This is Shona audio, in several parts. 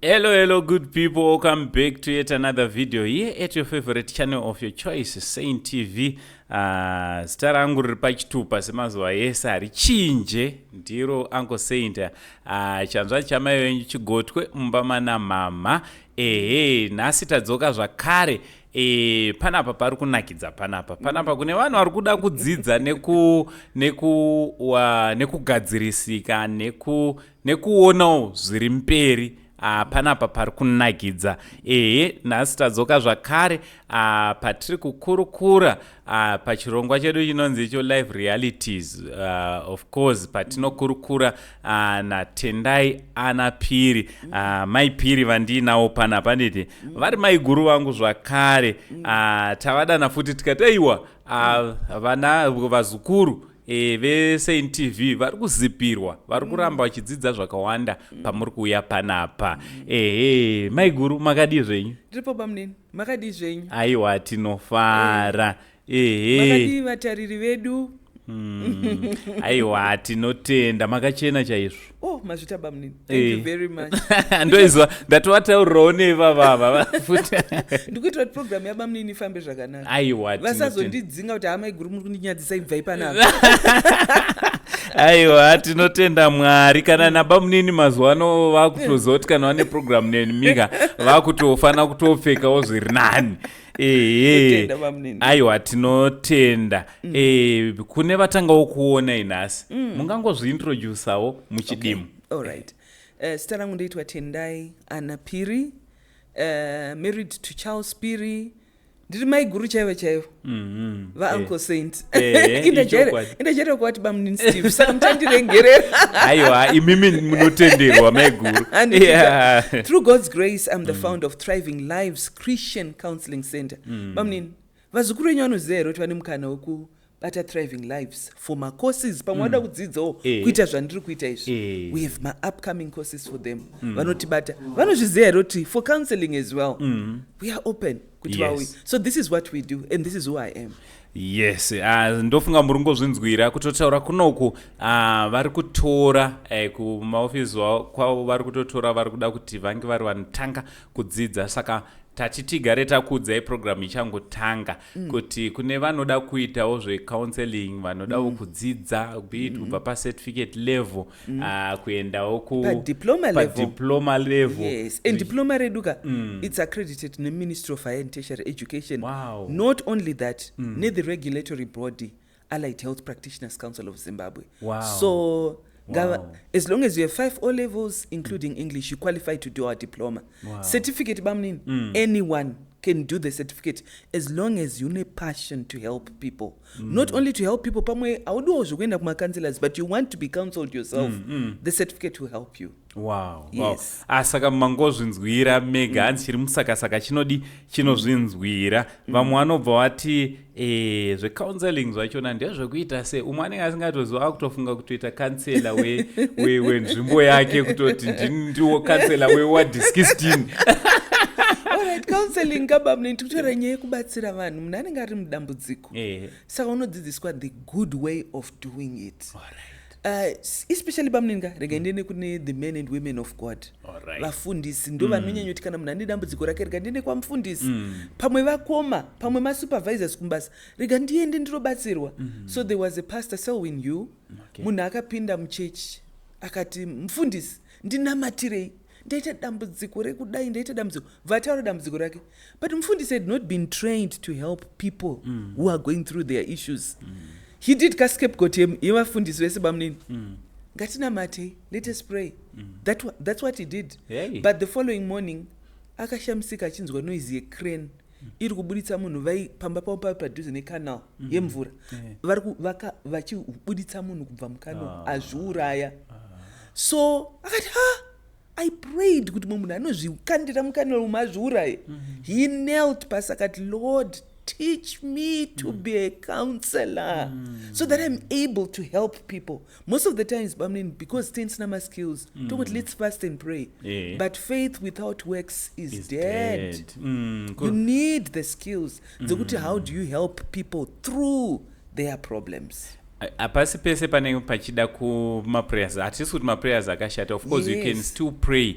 Hello, good people. Welcome back to yet another video here at your favorite channel of your choice, Saint TV. Zita rangu riri pachitupa semazuva ese harichinje, ndiro Uncle Saint. Chanzwa chamai venyu chigotwe mumba mana mama. Nhasi tadzoka zvakare. Panapa pari kunakidza panapa kune vanhu vari kuda kudzidza nekugadzirisika nekuonawo zviri mberi. Panapa pari kunakidza. Nhasi tadzoka zvakare patiri kukurukura pachirongwa chedu chinonzi icho live realities. Of course patinokurukura naTendayi Anna Phiri. Mai Phiri vandinawo panapa nditi vari maiguru vangu zvakare. Tavadana futi tikati aiwa vana vazukuru veSaint TV vari kuzipirwa, vari kuramba vachidzidza zvakawanda pamuri kuuya panapa. Maiguru makadi zvenyu? Ndiripo pamunini, makadi zvenyu? Aiwa, tinofara. Makadi vatariri vedu? Aiwa, tinotenda, makachena chaizvo. Mazvita pamunini. Thank you very much. Ndoizwa ndatowataurirawo nevavava futi. Ndikuitira kuti program yapamunini ifambe zvakanaka. Aiwa, vasazondidzinga kuti hamaiguru muri kundinyadzisa ibvai panapa. Aiwa, tinotenda Mwari. Kana napamunini mazuva ano vakutozoti kana vane program nemika vakutofana kutopfekawo zviri nani. Aiwa, tinotenda. Kune vatangawo kuona inhasi mungangozviintrodusawo muchidimu? Alright. Zita rangu ndoitwa Tendayi Anna Phiri, married to Charles Phiri. Ndiri maiguru chaivo vaUncle Saint. Indajaira kuwati bamunini Steve, saka mutandirengerera. Aiwa, imimi munotenderwa maiguru. Through God's grace, I'm the founder of Thriving Lives Christian Counseling Center. Bamunini, vazukuru venyu vanoziva here kuti vane mukana wekubata Thriving Lives for my courses. Pamwe vada kudzidzawo kuita zvandiri kuita izvi. We have my upcoming courses for them. Vanotibata. Vanozviziva here kuti for counseling as well, we are open. Yes. So this is what we do and this is who I am. Yes, ndofunga muri ngozvinzwira kutotaura kunoku vari kutora kumaofisi kwavo vari kutotora vari kuda kuti vange vari vanotanga kudzidza. Saka tati tigare takuudzai program ichangotanga kuti kune vanoda kuitawo zvecounseling, vanodawo kudzidza kubva pacertificate level kuendawo diploma level. Yes, and diploma reduka it's accredited in the Ministry of Higher and Tertiary Education. Wow. Not only that, the regulatory body, Allied Health Practitioners Council of Zimbabwe. Wow. So as long as you have 5 O levels, including English, you qualify to do our diploma. Wow. Certificate, anyone can do the certificate as long as you have a passion to help people. Not only to help people, counselors, but you want to be counseled yourself. The certificate will help you. Wow. Yes. Saka mangozvinzwira mega hanzi chiri musakasaka chinozvinzwira. Vamwe vanobva vati zvecounseling zvachona ndezvekuita sei. Umwe anenge asingatoziva akutofunga kutoita kansela wenzvimbo yake kutoti ndiwo kansela weward 16. Alright, counseling kabamuni tikutora nyaya yekubatsira vanhu munhu anenge ari mudambudziko. Saka unodzidziswa the good way of doing it. Especially bamuninga rega ndiende kune the men and women of God. Vafundisi ndo vanonyanya kuti kana munhu ane dambudziko rake rega ndiende kwamufundisi. Pamwe vakoma, pamwe masupervisors kumbasa, rega ndiende ndirobatsirwa. So there was a pastor Selwyn you. Munhu akapinda muchechi akati mufundisi ndinamatirei ndaita dambudziko rekudai ndaita dambudziko vataura dambudziko rake, but mufundisi had not been trained to help people who are going through their issues. He did scapegoat yevafundisi vese bamunini. Ngatinamate, let us pray. That's what he did. But the following morning akashamisika achinzwa noise yecrane iri kubuditsa munhu vaipamba pavo padhuze necanal yemvura. Vachibuditsa munhu kubva mucanal azviuraya. So akati I prayed kuti munhu anozvikandira mucanal umazviuraye. He knelt pasi akati, Lord, teach me to be a counselor so that I'm able to help people. Most of the times, because tense number skills, let's fast and pray. But faith without works is dead. You need the skills. How do you help people through their problems? apasi pese panenge pachida kumaprayers hatisi kuti maprayers akashata. Of course, you can still pray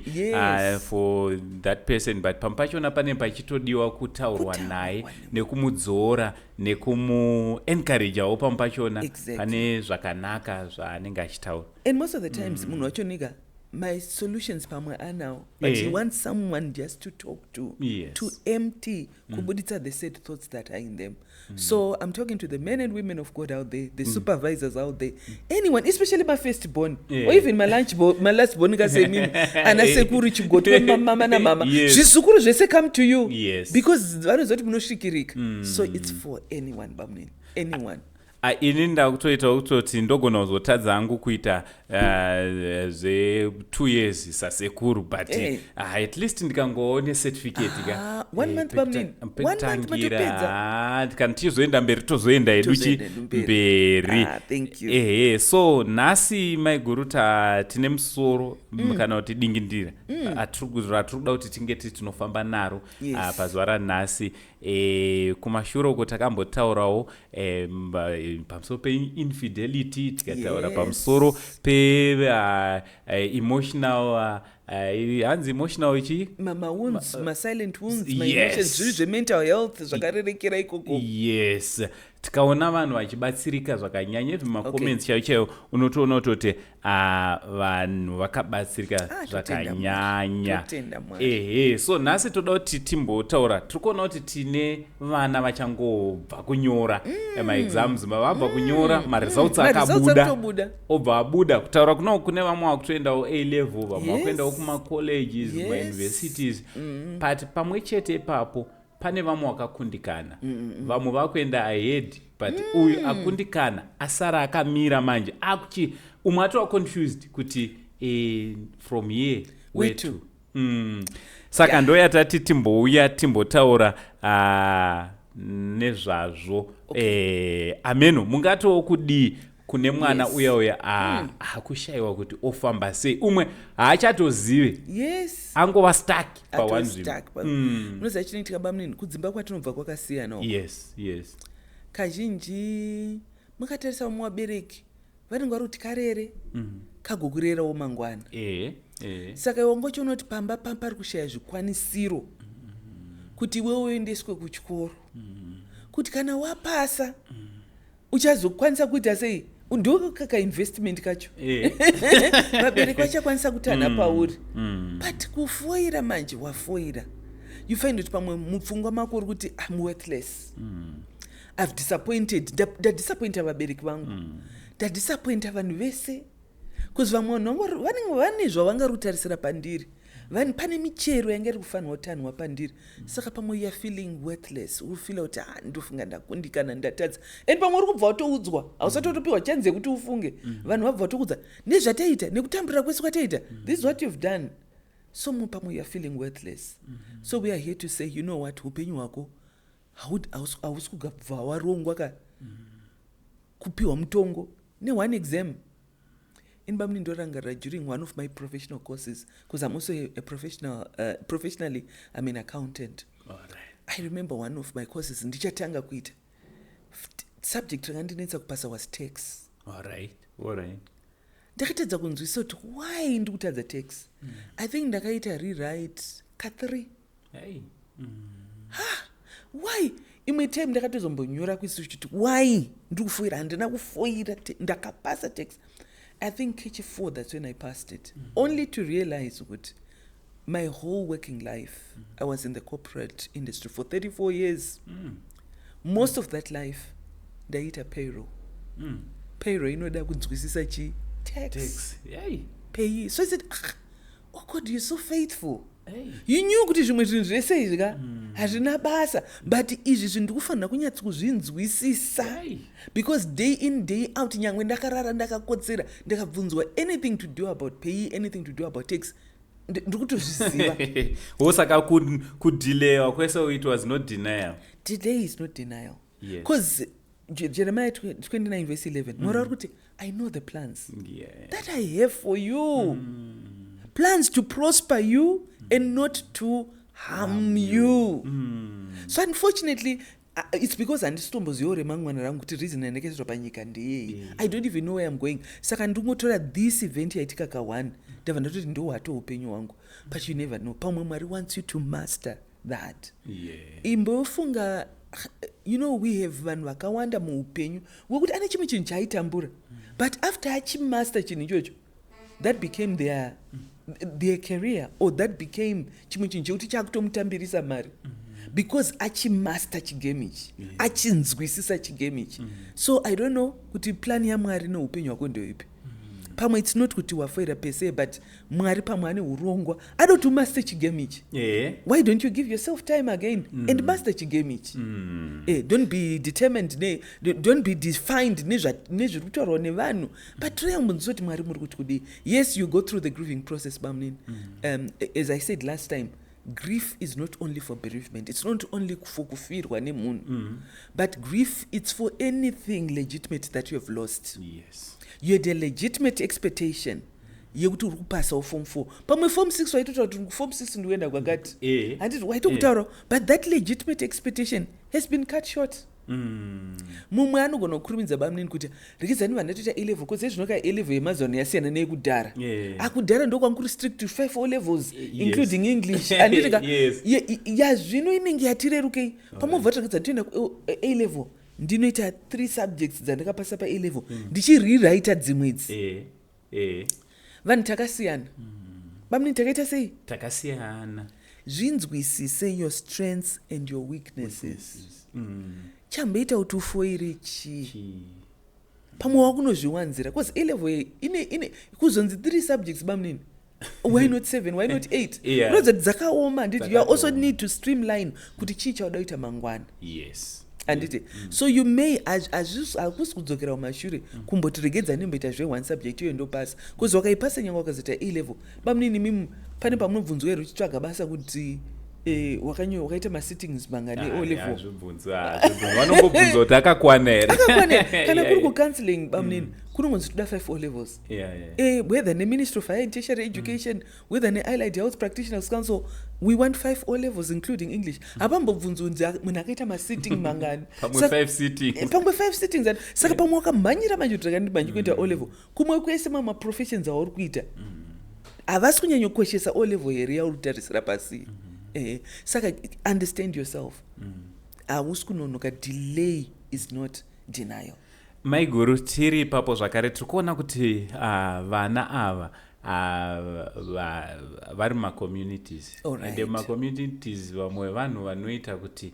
for that person, but pamwe pachona panenge pachitodiwa kutaurwa naye nekumudzora nekumuencourageawo pamwe pachona pane zvakanaka zvaanenge achitaura. And most of the times munhu wacho nigga, my solutions pamwe anawo, but you want someone just to talk to, to empty kubuditsa the sad thoughts that are in them. So I'm talking to the men and women of God out there, the supervisors out there, anyone, especially my firstborn, or even my last born, anasekuru chigotwe mama na mama, zvisukuru zvese come to you, because vanozoti munoshikirika. So it's for anyone, bamnin, anyone. Ini ndakutoita kutoti ndogona kuzotadza hangu kuita ze2 years sasekuru, but at least ndikangoone certificate 1 month bamnin, 1 month matopedza kana tizoenda mberi tozoenda edu mberi. Thank you. So nhasi maiguruta tine musoro kana kuti dingindira atirikuda kuti tinge tinofamba naro pazuva ranhasi. Kumashure uko takambotaurawo pamusoro peinfidelity, tikataura pamusoro pe emotional hanzi emotional ichi wounds, silent wounds, emotions, zviri zvemental health zvakarerekera ikoko. Yes, tikaona vanhu vachibatsirika zvakanyanya, even macomments chaiwo unotoona kutoti vanhu vakabatsirika zvakanyanya. So nhasi toda kuti timbotaura, tiri kuona kuti tine vana vachangobva kunyora maexams, vabva kunyora maresults akabuda, obva abuda. Kutaura kuno kune vamwe vakutoendawo A level, vamwe vakuendawo kumacolleges, mauniversities, but pamwe chete ipapo pane vamwe vakakundikana, vamwe vakuenda ahead, but uyu akundikana asara akamira manje akuchi umwe atova confused kuti from here where to. Saka ndoyatati timbouya timbotaura nezvazvo. Ameno, mungatowo kudii kune mwana uya hakushayiwa kuti ofamba sei, umwe haachatozive, angova stuck pa1 nzvimbo. Unoziva chinoitika bamnini, kudzimba kwatinobva kwakasiyana. Kazhinji mukatarisa umwe wabereki vanenge vari kuti karere kagokurerawo mangwana. Saka iwe ngochiona kuti pamba pari kushaya zvikwanisiro kuti iwe uendeswe kuchikoro, kuti kana wapasa uchazokwanisa kuita sei, ndokaka investment kacho vabereki vachakwanisa kutana pauri. But kufoira manje wafoira, you find kuti pamwe mupfungwa mako uri kuti I'm worthless, I've disappointed, ndadisappointa vabereki vangu, ndadisappointa vanhu vese, kuzi vamwe vanhu vane zvavangarutarisira pandiri, pane michero yanga iri kufanirwa kutanhwa pandiri. Saka pamwe you are feeling worthless, ufila kuti ndofunga ndakundikana, ndatadza. And pamwe uri kubva watoudzwa, hausatotopiwa chance yekuti ufunge. Vanhu vabva vatokuudza nezvataita nekutambura kwese kwataita, this is what you've done. So pamwe you are feeling worthless. So we are here to say, you know what, upenyu hwako hausi kugabva warongwa kupiwa mutongo ne1 exam. In Bamni Ndorangara, during one of my professional courses, because I'm also a professionally, I'm an accountant. I remember one of my courses, ndichatanga kuita. Subject rangandinetsa kupasa was tax. Ndakatadza kunzwisa kuti why ndikutadza tax. I think ndakaita rewrite ka3. Why? Imwe time ndakatozombonyora kuisusu kuti why ndikufoira, handina kufoira, ndakapasa tax. I think KG4, that's when I passed it. Only to realize that my whole working life, I was in the corporate industry for 34 years. Most of that life, ndaita payroll. Payroll, inoda kunzwisisa chi? Tax. Pay. So I said, oh God, you're so faithful. You knew kuti zvimwe zvinhu zvese izvi hazvina basa, but izvi zvinhu ndikufanira kunyatsa kuzvinzwisisa, because day in day out nyangwe ndakarara ndakakotsera ndakabvunzwa anything to do about pay, anything to do about tax, ndikutozviziva. Wosaka kudelayiwa kwese, it was not denial. Delay is not denial. Because Jeremiah 29 verse 11 mwari ari kuti I know the plans that I have for you, plans to prosper you and not to harm you. So unfortunately, it's because handisitombozivawo remangwana rangu kuti reason yandakeiswa panyika ndeyei. I don't even know where I'm going. Saka ndingotora this event yaitika ka1 ndabva ndatoti ndo hwato upenyu hwangu. But you never know, pamwe Mwari wants you to master that. Imbofunga, you know, we have vanhu vakawanda muupenyu wekuti ane chimwe chinhu chaaitambura, but after achimaster chinhu ichocho, that became their career, or that became chimwe chinhu chekuti chakutomutambirisa mari, because achimaster chigame ichi, achinzwisisa chigame ichi. So I don't know kuti plan yaMwari noupenyu hwako ndoipi. Pamwe it's not kuti wafoira per se, but Mwari pamwe ane urongwa ado to master chigame ichi. Why don't you give yourself time again and master chigame ichi? Don't be determined, don't be defined nezviri kutaurwa nevanhu, but try kumbonzwa kuti Mwari muri kuti kudii. Yes, you go through the grieving process, Bamnin. As I said last time, grief is not only for bereavement, it's not only for kufirwa nemunhu, but grief, it's for anything legitimate that you have lost. You had a legitimate expectation yekuti uri kupasawo form 4, pamwe form 6 waitotaura kuti form 6 ndikuenda kwakati, handiti waitokutaurawo, but that legitimate expectation has been cut short. Mumwe anogona kukurumidza Bamnin kuti rikizani vandatoita A-level, because zvinoka A-level yemazuva ano yasiyana neyekudhara. Akudhara ndokwankuri strict to 5 O-levels including English. Anditika yazvino inenge yatirerukei. Pamobva tarakidza toenda A-level, ndinoita 3 subjects dzandakapasa pa-A-level, ndichirewrita dzimwedzi. Vanhu takasiyana. Bamnin takaita sei? Takasiyana. Zvinzwisise your strengths and your weaknesses. Chamboita kuti ufoire chii. Pamwe wakunozviwanzira, because A-level ine kuzonzi 3 subjects Bamnin. Why not 7? Why not 8? Because dzakaoma, nditi you also need to streamline kuti chii chauda kuita mangwana. Anditi. So you may akusi kudzokera kumashure kumbotiregedza nemboita zve1 subject iyo ndopasa, because wakaipasa nyangwa wakazoita A-level, Bamnini mimi pane pamunobvunzwa ero uchitsvaga basa kuti wakaita masittings mangani O-level. Vanombobvunza kuti akakwana here. Kana kuri kucounseling Bamnini kunongonzi toda 5 O-levels. Whether the Ministry of Higher and Tertiary Education, whether the Allied Health Practitioners Council, we want 5 O-levels including English. Abambobvunzunzi munhu akaita masitting mangani. Pamwe 5 sittings. Pamwe 5 sittings. Saka pamwe wakamhanyira manje kuti akandimhanye kuita O-level, kumwe kwese professions auri kuita, havasi kunyanyokoshesa O-level here yauri kutarisira pasi. Saka understand yourself. Hausi kunonoka. Delay is not denial. Maiguru, tiri papo zvakare tiri kuona kuti vana ava vari mumaCommunities. Ende mumaCommunities vamwe vanhu vanoita kuti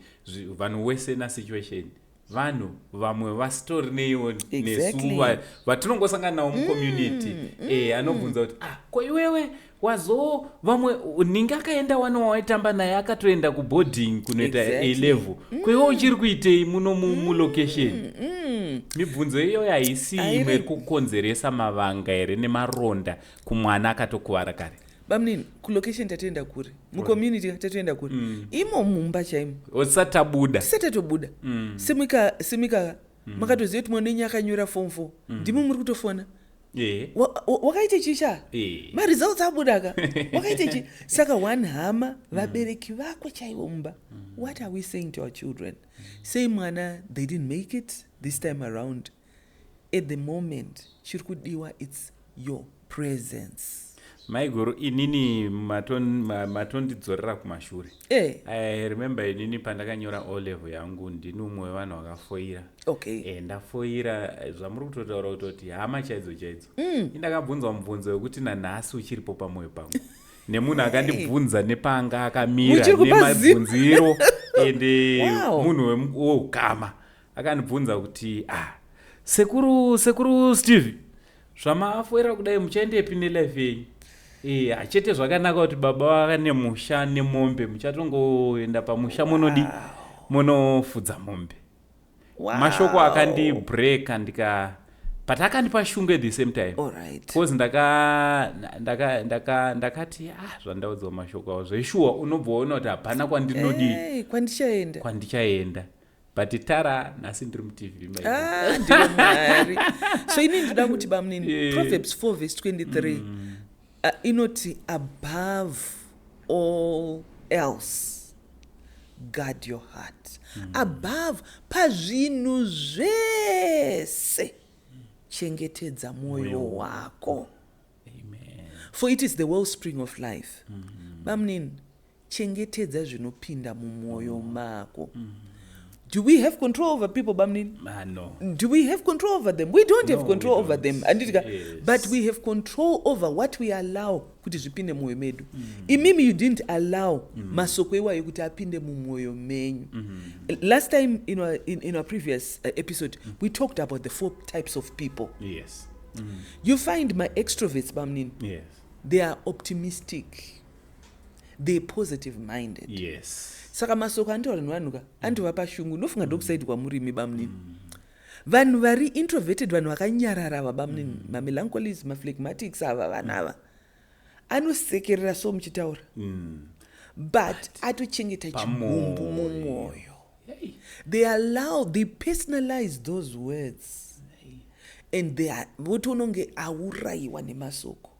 vanhu wesena situation, vanhu vamwe vasitori neiwo nesu vatinongosangana nawo mucommunity. Anobvunza kuti ko iwewe wazo vamwe ninge akaenda wano waitamba naye akatoenda kuboarding kunoita A-level, kwewo uchiri kuitei muno mulocation. Mibvunzo iyoyo haisi imwe kukonzeresa mavanga here nemaronda kumwana akatokuvara kare. Bamnini, kulocation tatoenda kuri, mucommunity tatoenda kuri, imo mumba chaimo tisati tabuda. Simika makatoziva kuti mwana akanyora form 4, ndimi muri kutofona. Wakaite chisha? Results abudaka. Wakaite chi? Saka one hama vabereki vako chaivo mumba. What are we saying to our children? Say mwana, they didn't make it this time around. At the moment, chirikudiwa, it's your presence. Maiguru, inini matondidzorera kumashure. I remember inini pandakanyora O-level yangu ndini umwe vanhu vakafoira. Ndafoira zvamuri kutotaura kutoti hama chaidzo. Indakabvunzwa mubvunzo wekuti nanhasi uchiripo pamwoyo pangu. Nemunhu akandibvunza nepanga akamira nemabvunziro ende munhu weukama akandibvunza kuti sekuru Steve, zvamafoira kudai muchaendepi nelife yenyu? Achete zvakanaka kuti baba vakane musha nemombe, muchatongoenda pamusha munofudza mombe. Mashoko akandibreaka but akandipa shungu at the same time. Because ndakati zvandaudzwa mashoko awo zveshuwa unobva waona kuti hapana kwandichaenda. But tara nasi ndiri muTV. Ndiri Mwari. So ini ndoda kuti Bamnini, Proverbs 4 verse 23 inoti above all else guard your heart. Above pazvinhu zvese chengetedza moyo wako. Amen. For it is the wellspring of life. Bamnin, chengetedza zvinopinda mumwoyo mako. Do we have control over people, Bamnin? No. Do we have control over them? We don't have control over them. Yes. But we have control over what we allow kuti zvipinde mumwoyo medu. Imimi you didn't allow masoko iwayo kuti apinde mumwoyo menyu. Last time in our previous episode, we talked about the 4 types of people. Yes. You find my extroverts, Bamnin. Yes. They are optimistic. They're positive minded. Yes. Saka masoko antaura nevanhuka andova pashungu ndofunga ndokusaidi kwamurimi bamnini. Vanhu vari introverted, vanhu vakanyarara ava bamnini, mamelancholis, maflegmatics ava vanava anosekerera so muchitaura, but atochengeta chibumbu mumwoyo. They personalize those words, and they are votononge aurayiwa nemasoko.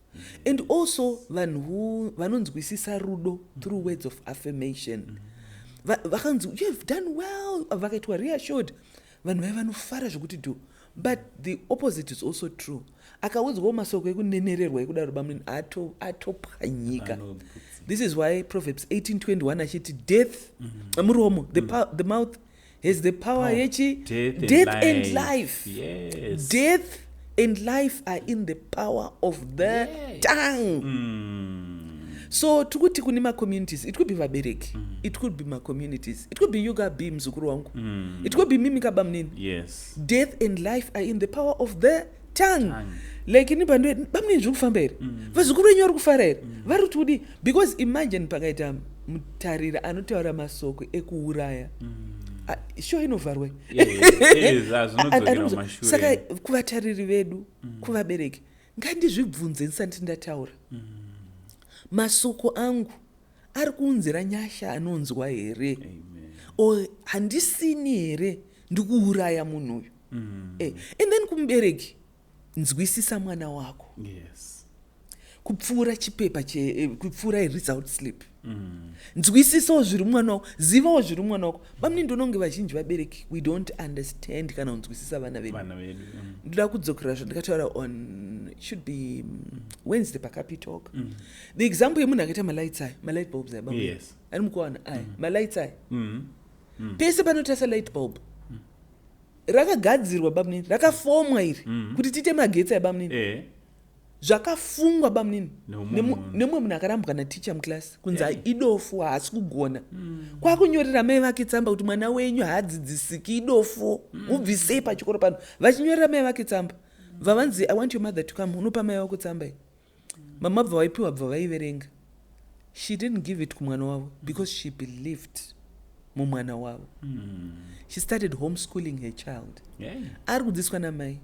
And also vanhu vanonzwisisa rudo through words of affirmation. Vakanzi, you have done well, vakaitwa reassured, vanhu vai vanofara zvokuti do. But the opposite is also true. Akaudzwawo masoko ekunenererwa ekudaro bamweni atopwanyika. This is why Proverbs 18:21 achiti death, muromo, the mouth has the power yechi death and life. Yes. Death and life are in the power of the tongue. So tukuti kune ma-communities, it could be vabereki, it could be ma-communities, it could be yoga be mzukuru wangu, it could be mimi kabamnini. Yes. Death and life are in the power of the tongue. Like ini bandwe bamnini zvokufamba here, vazukuru venyu vari kufara here, vari kuti because imagine pakaita mutarira anotaura masoko ekuuraya. Sure inovharwa. Saka kuvatariri vedu, kuvabereki, ngandizvibvunze ndisati ndataura. Masoko angu ari kuunzira nyasha anonzwa here? O handisini here ndikuuraya munhu uyu? And then kumubereki, nzwisisa mwana wako. Yes. Kupfuura chipepa kupfuura result slip. Nzwisisawo zviri mwana wako, zivawo zviri mwana wako. Bamwe ndinonge vazhinji vabereki, we don't understand kana kunzwisisa vana vedu. Ndoda kudzokera zvandakataura on should be Wednesday pakapi talk. The example yemunhu akaita malight bulbs aya. Yes. Ari mukuona aya, malights aya. Pese panotasa light bulb. Rakagadzirwa bamnini, rakafomwa iri kuti tiite magetsi aya bamnini. Zvakafungwa bamnini nemumwe munhu akarambwa naticha muklasi kunzi idofu haasi kugona. Kwakunyorera mai vake tsamba kuti mwana wenyu haadzidzisiki idofu, mubvisei pachikoro pano. Vachinyorera mai vake tsamba vavanzi I want your mother to come, unopa mai vako tsamba iyi. Mama bva vaipiwa bva vaiverenga. She didn't give it kumwana wavo because she believed mumwana wavo. She started homeschooling her child. Ari kudzidziswa namai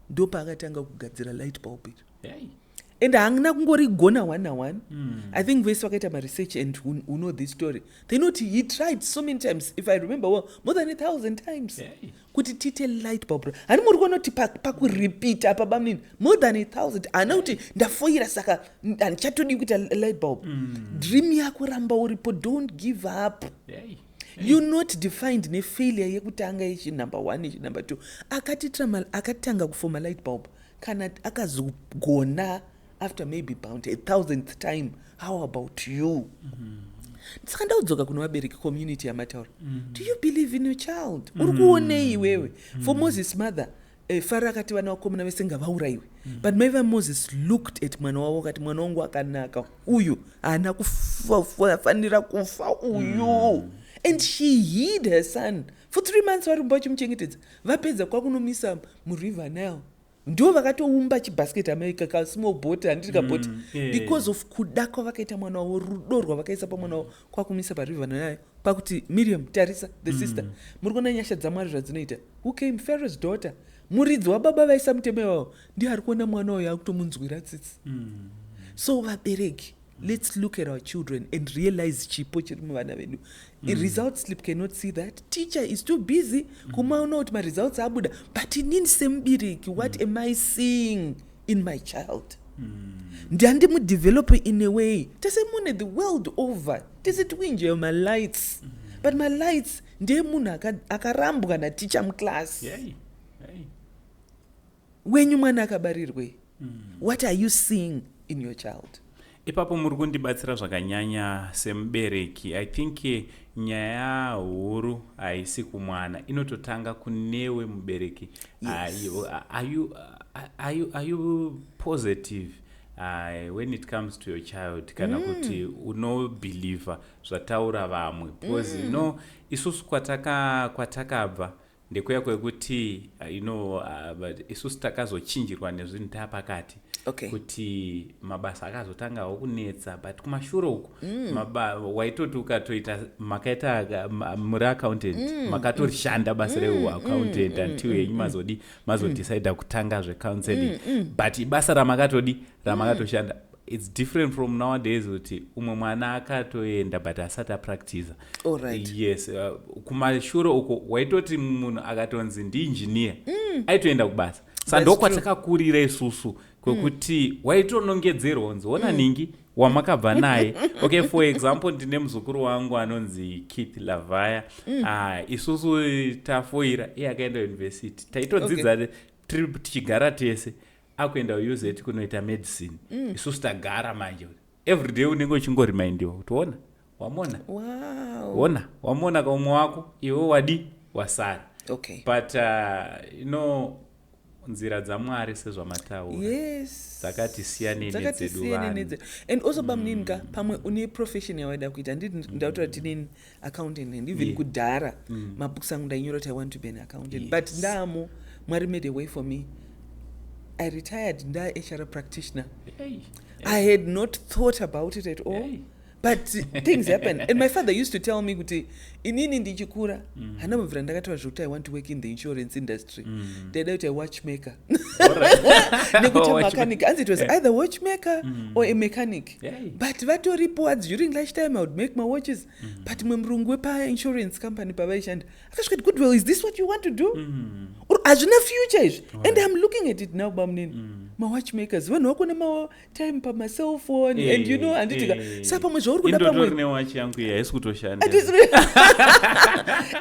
ndopa akatanga kugadzira light bulb iri. And haangina kungorigona one na one. I think vese vakaita ma-research and who know this story, they know he tried so many times, if I remember well, more than 1,000 times. Kuti tite light bulb. Ani muri kuona kuti pakurepeat apa bamnini more than 1,000. Ana kuti ndafoira saka handichatodi kuita light bulb. Dream yako ramba uripo, don't give up. You're not defined nefailure yekutanga ichi number 1 ichi number 2. Akatanga kufoma light bulb kana akazogona after maybe about 1,000th time. How about you? Saka ndaudzoka kuno vabereki community yamataura. Do you believe in your child? Uri kuonei iwewe? For Moses' mother, Farah akati vana vakomana vese ngavaurayiwe. But maybe Moses looked at mwana wavo akati mwana wangu akanaka, uyu haana kufanira kufa uyu. And she hid her son for 3 months. Vari vachimuchengetedza, vapedza kwakunomisa muriver Nile. Ndo vakatoumba chibasket America ka small boat handiti kaboti because of kuda kwavakaita mwana wavo, rudo rwavakaisa pamwana wavo kwakumisa pariver Nile, pakuti Miriam tarisa the sister, muri kuona nyasha dzaMwari zvadzinoita. Who came? Pharaoh's daughter. Muridzi wababa vaisa muteme wavo ndiye ari kuona mwana wayo akutomunzwira tsitsi. So vabereki, let's look at our children and realize chipo chiri muvana vedu. Result slip cannot see that. Teacher is too busy kumaona kuti ma-results abuda, but inini semubereki, what am I seeing in my child? Ndandimudevelop in a way tasemune the world over tese tiwinje ma-lights but malights ndiye munhu akarambwa naticha muclass. Wenyu mwana akabarirwe, what are you seeing in your child? Ipapo muri kundibatsira zvakanyanya semubereki. I think nyaya huru haisi kumwana, inototanga kunewe mubereki. Yes. Are you positive when it comes to your child? Kana kuti unobhilivha zvataura vamwe? Because isusu kwatakabva ndekuya kwekuti isusu takazochinjirwa nezvinhu tapakati. Okay. Kuti mabasa akazotangawo kunetsa, but kumashure uku waitoti ukatoita makaita muri accountant makatorishanda basa reuaccountant until yenyu mazodecide kutanga zvecounseling, but basa ramakatoshanda it's different from nowadays kuti umwe mwana akatoenda but asati apractice. Alright. Yes, kumashure uko waitoti munhu akatonzi ndiinjiniya aitoenda kubasa. Sandokwatakakura isusu kwekuti waitonongedzerwa unzi ona ningi wamakabva naye. Okay, for example ndine muzukuru wangu anonzi Keith Lavaya. Isusu tafoira iye akaenda university, taitodzidza tichigara tese, akuenda UZ kunoita medicine. Isusu tagara manje everyday unenge uchingorimindiwa kuti ona wamona, ona wamona kaumwe wako iwe wadi wasara. Okay. But nzira dzaMwari sezvamataura, yes, dzakati siyanei nedzedu vanhu. And also bamninga pamwe une profession yawaida kuita. Ndautora tine accountant and even kudhara mabooks angu ndainyora kuti I want to be an accountant. Yes. But ndamo Mwari made a way for me. I retired nda HR practitioner. I had not thought about it at all. But things happen. And my father used to tell me kuti inini ndichikura hana mvura ndakataura zvokuti I want to work in the insurance industry. Ndaida kuti a watchmaker. Nekuti mechanic. And it was either watchmaker or a mechanic. But vatoripo ads during lunchtime I would make my watches. But murungu wepa insurance company pavaishanda akasvika kuti goodwill, is this what you want to do? Or hazvina future. And I'm looking at it now bamnini. My watchmakers vanhu vako nema time pa my cell phone and anditika sapa mwe indotore newachi yangu iyi haisi kutoshanda.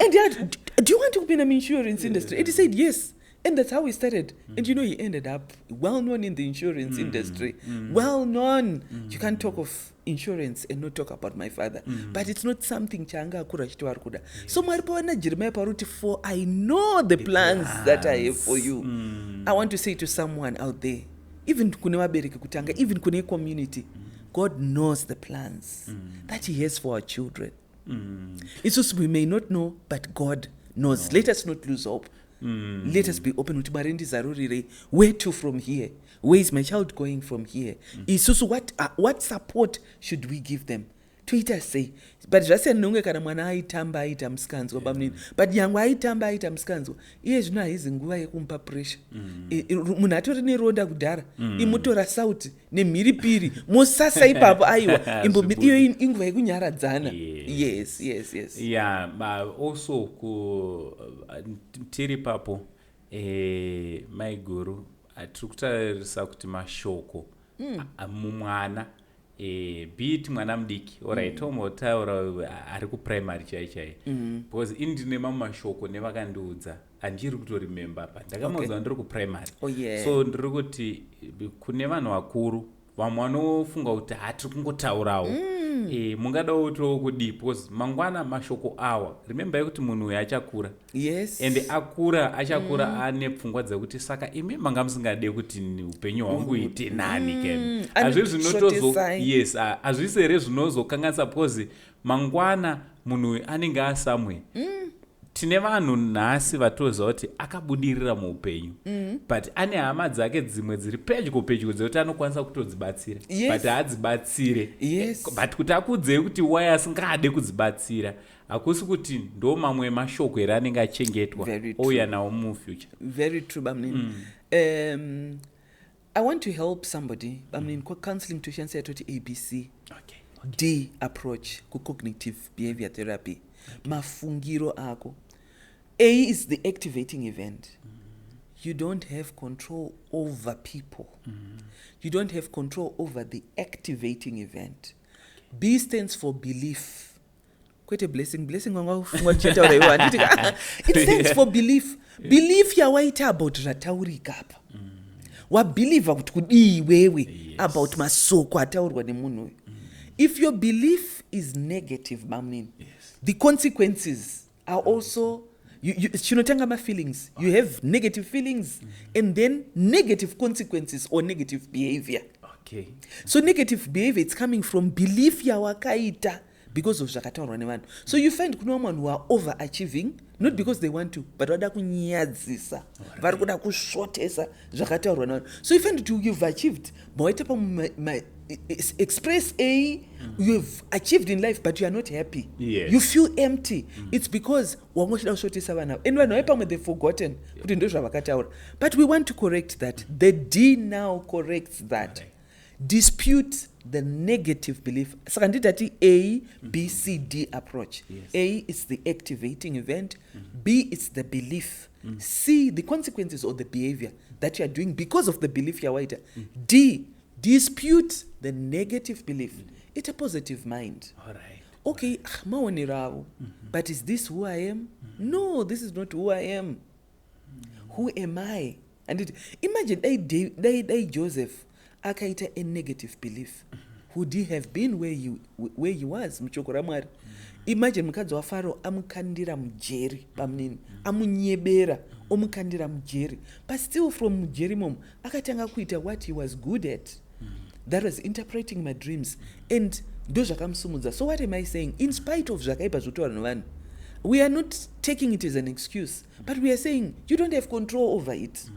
And do you want to be in the insurance industry? And he said yes. And that's how we started. And he ended up well known in the insurance industry. Well known. You can't talk of insurance and not talk about my father. But it's not something changa akura chitwari kuda. So maripawana Jeremiah paruti, for I know the plans that I have for you. I want to say to someone out there, even kune vabereki kutanga, even kune community, God knows the plans that he has for our children. It's just we may not know, but God knows. Let us not lose hope. Let us be open. Where to from here? Where is my child going from here? So what support should we give them? Twitter say, but just nunge kana mwana aitamba aita mskanzo bamnini. But yangu aitamba aita mskanzo. Iye zvino haizi nguva yekumpa pressure. Munhu atori neroda kudhara, imutora sauti nemhiripiri, mosasa ipapo aiwa. Iyo inguva yekunyaradza. Yes. Yeah, but also tiri papo my guru tiri kutarisa kuti mashoko mumwana beat mwana mudiki alright tomotaura ari kuprimary chai because indine mamashoko nevakandiudza handiri kutoremember pa ndakamuudza ndiri kuprimary. So ndiri kuti kune vanhu vakuru vamwe vanofunga kuti hatiri kungotaurawo mungadawo to kudi because mangwana mashoko awa remember kuti munhu uyu achakura. Yes. And akura achakura ane pfungwa dzekuti saka imi manga musingade kuti upenyu hwangu uite nani ken hazvisi zvinotozo yes hazvisi here zvinozokanganisa because mangwana munhu uyu anenge asamwe. Tine vanhu nhasi vatoziva kuti akabudirira muupenyu but ane hama dzake dzimwe dziri pedyo dzekuti anokwanisa kutodzibatsira. But hadzibatsire. But kuti akudzei kuti why asingade kudzibatsira hakusi kuti ndo mamwe mashoko here anenge achengetwa ouya nawo mufuture. Very true bamnini. I want to help somebody bamnini counseling tushansi yatoti ABC D approach ku cognitive behavior therapy. Mafungiro ako. A is the activating event. You don't have control over people. You don't have control over the activating event. B stands for belief. kwete blessing wanga ufunga tichataura iwa handiti it stands for belief. Belief yawaita about zvataurika apa. Wabelieve kuti kudii wewe about masoko ataurwa nemunhu uyu. If your belief is negative, mamnin, the consequences are also chinotanga ma-feelings. You have negative feelings and then negative consequences or negative behavior. Okay. So negative behavior, it's coming from belief yawakaita because of zvakataurwa nevanhu. So you find kuna vamwe who are overachieving, not because they want to, but vada kunyadzisa, vari kuda kusvotesa zvakataurwa nevanhu. So you find that you've achieved, mawaita express A, you've achieved in life, but you are not happy. Yes. You feel empty. It's because wangochida kusvotesa vanhu. And vanhu vaipamwe they've forgotten kuti ndo zvavakataura. But we want to correct that. The D now corrects that. Right. Dispute the negative belief. Saka nditati A, B, C, D approach. Yes. A is the activating event. B is the belief. C, the consequences or the behavior that you are doing because of the belief you are waita. D, dispute the negative belief. It's a positive mind. All right. Okay, maonerawo. But is this who I am? No, this is not who I am. Who am I? And imagine they Joseph akaita a negative belief. Would he have been where he was? Muchokora Mwari. Imagine mukadzi waFaro amukandira mujeri pamnini, amunyebera omukandira mujeri, but still from mujeri mom akatanga kuita what he was good at. That was interpreting my dreams and ndo zvakamsumudza. So what am I saying? In spite of zvakaipa zvotaura nevanhu, we are not taking it as an excuse, but we are saying you don't have control over it.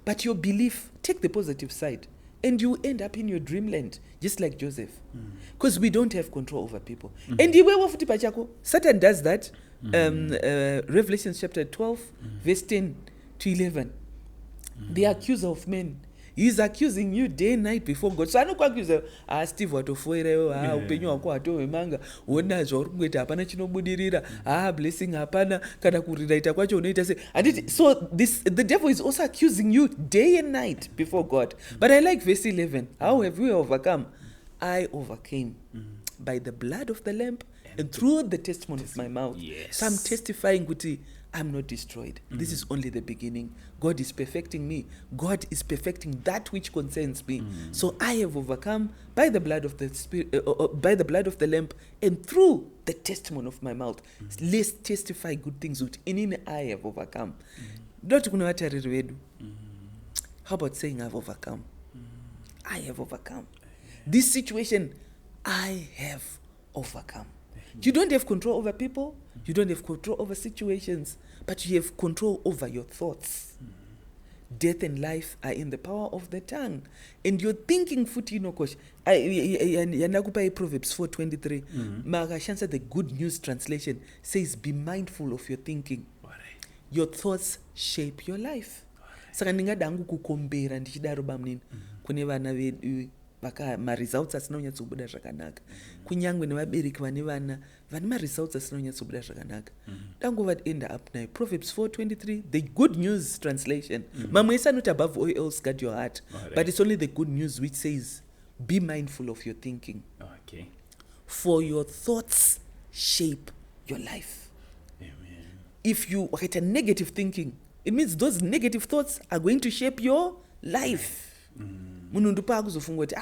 But your belief, take the positive side, and you end up in your dreamland, just like Joseph. Because we don't have control over people. And Satan does that. Revelation chapter 12, verse 10 to 11. The accuser of men. He's accusing you day and night before God. So I don't accuse Steve watofoirewo, upenyu wako hatovemanga, wona zvauri kungoita hapana chinobudirira, blessing hapana, kana kuriraita kwacho unoita se. So the devil is also accusing you day and night before God. But I like verse 11. How have we overcome? I overcame by the blood of the Lamb and through the testimony of my mouth. Yes. So I'm testifying kuti I'm not destroyed. This is only the beginning. God is perfecting me. God is perfecting that which concerns me. So I have overcome by the blood of the Spirit, by the blood of the Lamb, and through the testimony of my mouth. Let's testify good things which in I have overcome. Not kuna vatariri vedu. How about saying I've overcome? I have overcome. This situation, I have overcome. You don't have control over people. You don't have control over situations, but you have control over your thoughts. Death and life are in the power of the tongue. And you're thinking futi kosh. Yanakupa Proverbs 4:23. Makashansa the Good News Translation says, be mindful of your thinking. Your thoughts shape your life. Saka ndingadangu kukombera ndichidaro bamnini. Kune vana vedu ma-results asinonyatsobuda zvakanaka. Kunyangwe nevabereki vane vana vane ma-results asinonyatsobuda zvakanaka. Dangova end up now. Proverbs 4:23, the Good News Translation. Mamwe isa not above all else guard your heart. But it's only the good news which says, be mindful of your thinking. Okay. For your thoughts shape your life. Amen. If you get a negative thinking, it means those negative thoughts are going to shape your life. Munhu ndipo akuzofunga kuti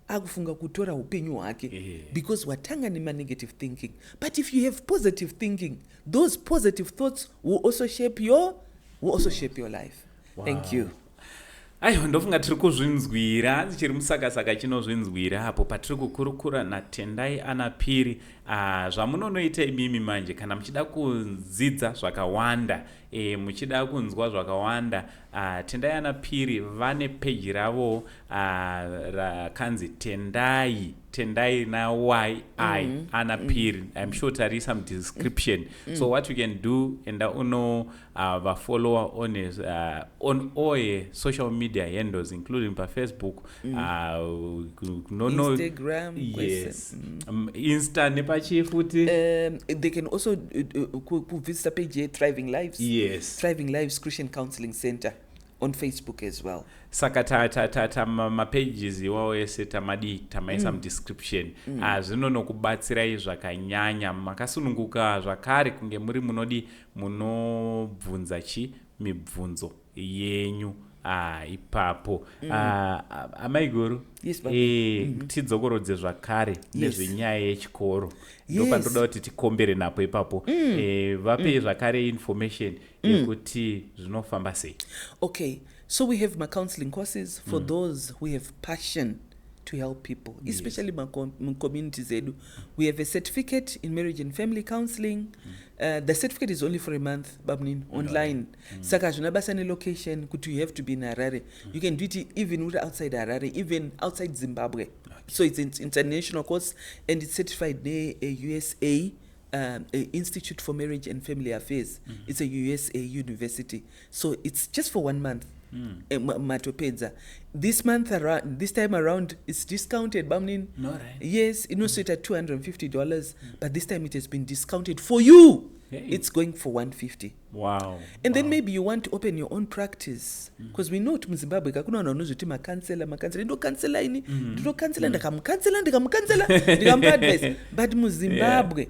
akufunga kutora upenyu hwake because watanga nema negative thinking. But if you have positive thinking, those positive thoughts will also shape your life. Wow. Thank you. Aiwa, ndofunga tiri kuzvinzwira tichiri musakasaka chinozvinzwira apo patiri kukurukura naTendai Anna Phiri. Zvamunonoita imimi manje kana muchida kudzidza zvakawanda, muchida kunzwa zvakawanda, Tendai Anna Phiri vane page ravo rakanzi Tendai na YI Anna Phiri. I'm sure there is some description. So what you can do, and follow on all social media handles, including Facebook, Instagram, yes, Insta nepachi futi. They can also visit the page Thriving Lives. Yes, Thriving Lives Christian Counseling Center. on Facebook as well. Saka mapages iwawo ese tamaisa mudescription zvinonokubatsirai zvakanyanya makasununguka zvakare kunge muri munobvunza mibvunzo yenyu ipapo. Amaiguru, Yes, tidzokorodze zvakare nezvenyaya yechikoro. Ndopandoda kuti tikombere napo ipapo. Vape zvakare information yekuti zvinofamba sei. Okay, so we have my counseling courses for those who have passion to help people, especially my communities. We have a certificate in marriage and family counseling. The certificate is only for a month, Babnin, online. Saka junabasani location, you have to be in Harare. You can do it even outside Harare, even outside Zimbabwe. So it's an international course, and it's certified by a USA Institute for Marriage and Family Affairs. It's a USA university. So it's just for 1 month. Matopedza. This time around, it's discounted. Bamnin. No, right. Yes, it was at $250, but this time it has been discounted for you. Hey. It's going for $150. Wow. And then maybe you want to open your own practice, because we know to Zimbabwe kakuna anozuti makansela ndo kansela ini ndo kansela ndikamukansela ndikamuadvise. But mu Zimbabwe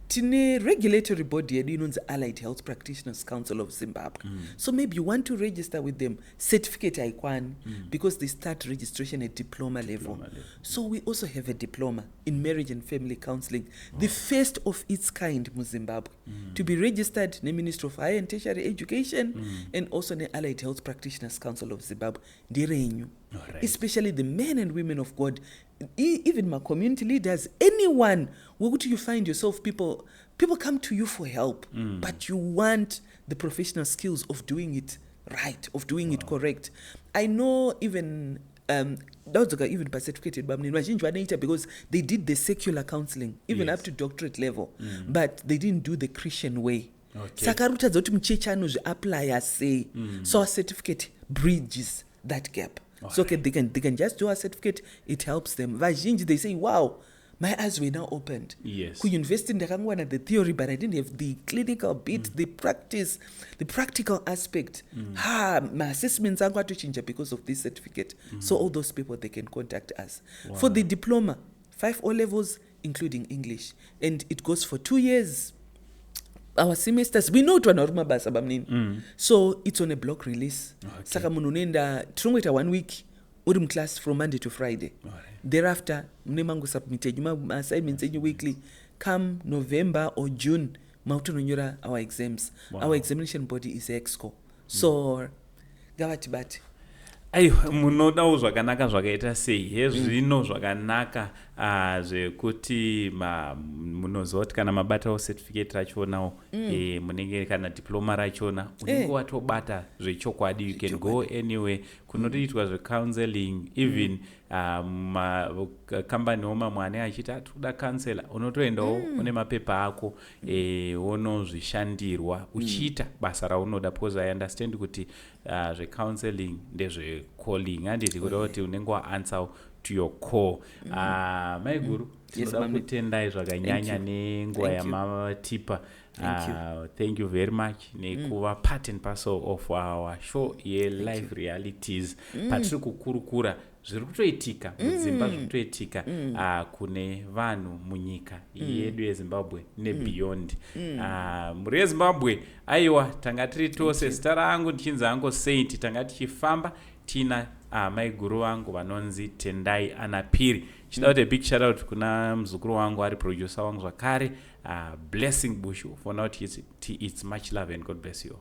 tine regulatory body yedu inonzi Allied Health Practitioners Council of Zimbabwe. So maybe you want to register with them. Certificate ikwani because they start registration at diploma level. So we also have a diploma in marriage and family counseling, the first of its kind in Zimbabwe, to be registered in the Ministry of Higher and Tertiary Education and also in the Allied Health Practitioners Council of Zimbabwe. Right. Especially the men and women of God, even my community leaders, anyone, where would you find yourself, people come to you for help, but you want the professional skills of doing it right, of doing it correct. I know even even by certificated because they did the secular counseling, even up to doctorate level, but they didn't do the Christian way. Sakaruta zoti mchechano apply say, so a certificate bridges that gap. So okay, they can just do a certificate. It helps them. Vazhinji, they say, wow, my eyes were now opened. Yes. Could you invest in the theory, but I didn't have the clinical bit, the practice, the practical aspect. My assessments are going to change because of this certificate. So all those people, they can contact us. Wow. For the diploma, 5 O-levels, including English. And it goes for 2 years. Our semesters, we know to anorma basa bamnini. So it's on a block release. Saka mununenda trungweta 1 week urim class from Monday to Friday. Thereafter mnemangu submitted assignments weekly. Come November or June mautunonyura our exams. Our examination body is EXCO. So gavatibati munodawo zvakanaka zvakaita sei hezvino zvakanaka zvekuti munoziva kuti kana mabatawo certificate rachonawo munenge kana diploma rachona unenge watobata zvechokwadi. You can go anywhere kunotoitwa zvecounseling, even makambaniwo mamwe ane achiti atoda counselor, unotoendawo une mapepa ako wonozvishandirwa uchiita basa raunoda, because I understand kuti zvecounseling ndezvecalling, handiti kuda kuti unenge waanswer to your core. Maiguru, tinoda kutendai zvakanyanya nenguva yamatipa. Thank you very much nekuva part and parcel of our show live realities. Patiri kukurukura zviri kutoitika mudzimba, zviri kutoitika kune vanhu munyika yedu yeZimbabwe nebeyond. Muri yeZimbabwe, aiwa, tanga tiri tose. Zita rangu ndichinzi hangu Saint. Tanga tichifamba tina maiguru wangu vanonzi Tendayi Anna Phiri. Chida kuti big shout out kuna mzukuru wangu ari producer wangu zvakare, Blessing Bushu. For now, it's much love and God bless you.